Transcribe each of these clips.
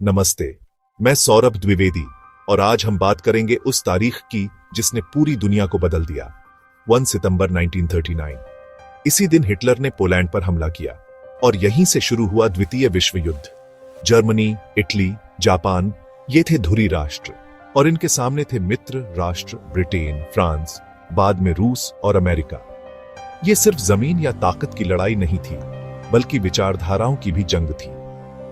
नमस्ते, मैं सौरभ द्विवेदी और आज हम बात करेंगे उस तारीख की जिसने पूरी दुनिया को बदल दिया। 1 सितंबर 1939। इसी दिन हिटलर ने पोलैंड पर हमला किया और यहीं से शुरू हुआ द्वितीय विश्व युद्ध। जर्मनी, इटली, जापान ये थे धुरी राष्ट्र और इनके सामने थे मित्र राष्ट्र ब्रिटेन, फ्रांस, बाद में रूस और अमेरिका। ये सिर्फ जमीन या ताकत की लड़ाई नहीं थी, बल्कि विचारधाराओं की भी जंग थी।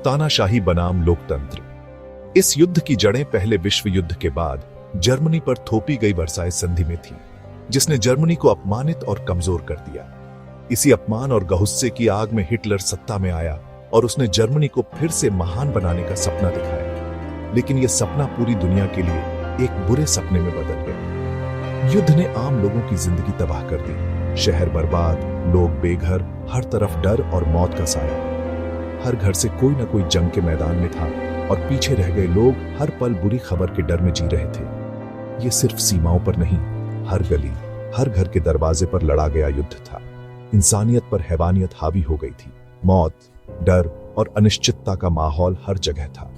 तानाशाही बनाम लोकतंत्र। इस युद्ध की जड़ें पहले विश्व युद्ध के बाद जर्मनी पर थोपी गई वर्साय संधि में थी, जिसने जर्मनी को अपमानित और कमजोर कर दिया। इसी अपमान और गुस्से की आग में हिटलर सत्ता में आया और उसने जर्मनी को फिर से महान बनाने का सपना दिखाया। लेकिन यह सपना पूरी दुनिया के लिए एक बुरे सपने में बदल गया। युद्ध ने आम लोगों की जिंदगी तबाह कर दी। शहर बर्बाद, लोग बेघर, हर तरफ डर और मौत का साया। हर घर से कोई ना कोई जंग के मैदान में था और पीछे रह गए लोग हर पल बुरी खबर के डर में जी रहे थे। यह सिर्फ सीमाओं पर नहीं, हर गली, हर घर के दरवाजे पर लड़ा गया युद्ध था। इंसानियत पर हैवानियत हावी हो गई थी। मौत, डर और अनिश्चितता का माहौल हर जगह था।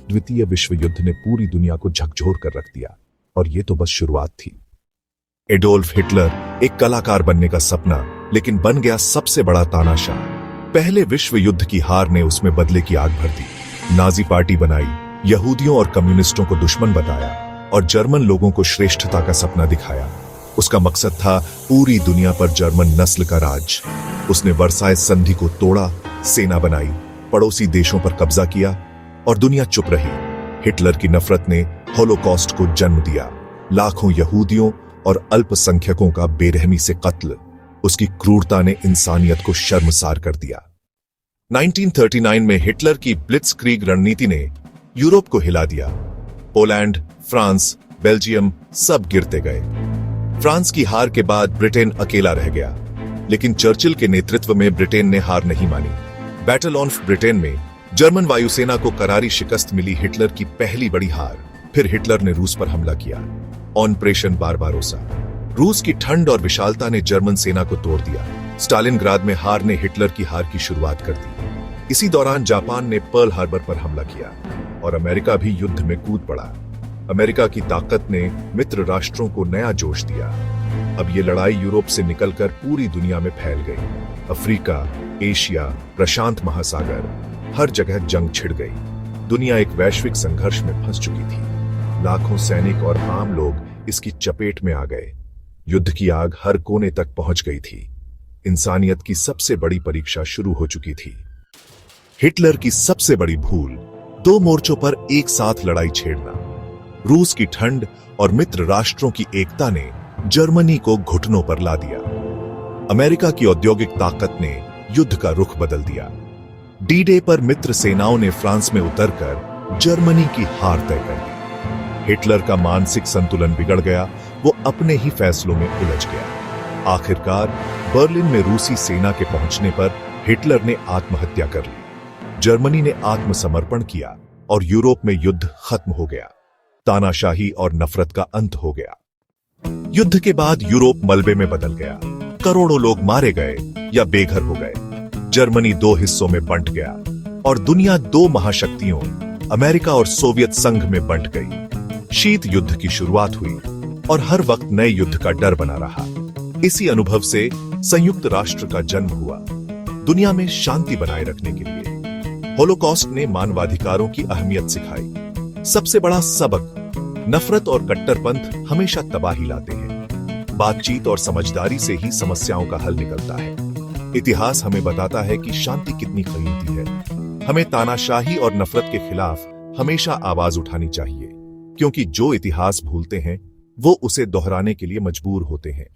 द्वितीय विश्व युद्ध ने पूरी दुनिया को झकझोर कर रख दिया और यह तो बस शुरुआत थी। एडोल्फ हिटलर, एक कलाकार बनने का सपना, लेकिन बन गया सबसे बड़ा तानाशाह। पहले विश्व युद्ध की हार ने उसमें बदले की आग भर दी। नाजी पार्टी बनाई, यहूदियों और कम्युनिस्टों को दुश्मन बताया और जर्मन लोगों को श्रेष्ठता का सपना दिखाया। उसका मकसद था पूरी दुनिया पर जर्मन नस्ल का राज। उसने वर्साय संधि को तोड़ा, सेना बनाई, पड़ोसी देशों पर कब्जा किया और दुनिया चुप रही। हिटलर की नफरत ने होलोकॉस्ट को जन्म दिया। लाखों यहूदियों और अल्पसंख्यकों का बेरहमी से कत्ल। उसकी क्रूरता ने इंसानियत को शर्मसार कर दिया। 1939 में हिटलर की ब्लिट्जक्रीग रणनीति ने यूरोप को हिला दिया। पोलैंड, फ्रांस, बेल्जियम सब गिरते गए। फ्रांस की हार के बाद ब्रिटेन अकेला रह गया, लेकिन चर्चिल के नेतृत्व में ब्रिटेन ने हार नहीं मानी। बैटल ऑफ ब्रिटेन में जर्मन वायुसेना को करारी शिकस्त मिली, हिटलर की पहली बड़ी हार। फिर हिटलर ने रूस पर हमला किया, ऑपरेशन बारबारोसा। रूस की ठंड और विशालता ने जर्मन सेना को तोड़ दिया। स्टालिनग्राद में हार ने हिटलर की हार की शुरुआत कर दी। इसी दौरान जापान ने पर्ल हार्बर पर हमला किया और अमेरिका भी युद्ध में कूद पड़ा। अमेरिका की ताकत ने मित्र राष्ट्रों को नया जोश दिया। अब ये लड़ाई यूरोप से निकलकर पूरी दुनिया में फैल गई। अफ्रीका, एशिया, प्रशांत महासागर, हर जगह जंग छिड़ गई। दुनिया एक वैश्विक संघर्ष में फंस चुकी थी। लाखों सैनिक और आम लोग इसकी चपेट में आ गए। युद्ध की आग हर कोने तक पहुंच गई थी। इंसानियत की सबसे बड़ी परीक्षा शुरू हो चुकी थी। हिटलर की सबसे बड़ी भूल, दो मोर्चों पर एक साथ लड़ाई छेड़ना। रूस की ठंड और मित्र राष्ट्रों की एकता ने जर्मनी को घुटनों पर ला दिया। अमेरिका की औद्योगिक ताकत ने युद्ध का रुख बदल दिया। डी डे पर मित्र सेनाओं ने फ्रांस में उतरकर जर्मनी की हार तय कर दी। हिटलर का मानसिक संतुलन बिगड़ गया, वो अपने ही फैसलों में उलझ गया। आखिरकार बर्लिन में रूसी सेना के पहुंचने पर हिटलर ने आत्महत्या कर ली। जर्मनी ने आत्मसमर्पण किया और यूरोप में युद्ध खत्म हो गया। तानाशाही और नफरत का अंत हो गया। युद्ध के बाद यूरोप मलबे में बदल गया। करोड़ों लोग मारे गए या बेघर हो गए। जर्मनी दो हिस्सों में बंट गया और दुनिया दो महाशक्तियों, अमेरिका और सोवियत संघ में बंट गई। शीत युद्ध की शुरुआत हुई और हर वक्त नए युद्ध का डर बना रहा। इसी अनुभव से संयुक्त राष्ट्र का जन्म हुआ, दुनिया में शांति बनाए रखने के लिए। होलोकॉस्ट ने मानवाधिकारों की अहमियत सिखाई। सबसे बड़ा सबक, नफरत और कट्टरपंथ हमेशा तबाही लाते हैं। बातचीत और समझदारी से ही समस्याओं का हल निकलता है। इतिहास हमें बताता है कि शांति कितनी कीमती है। हमें तानाशाही और नफरत के खिलाफ हमेशा आवाज उठानी चाहिए, क्योंकि जो इतिहास भूलते हैं वो उसे दोहराने के लिए मजबूर होते हैं।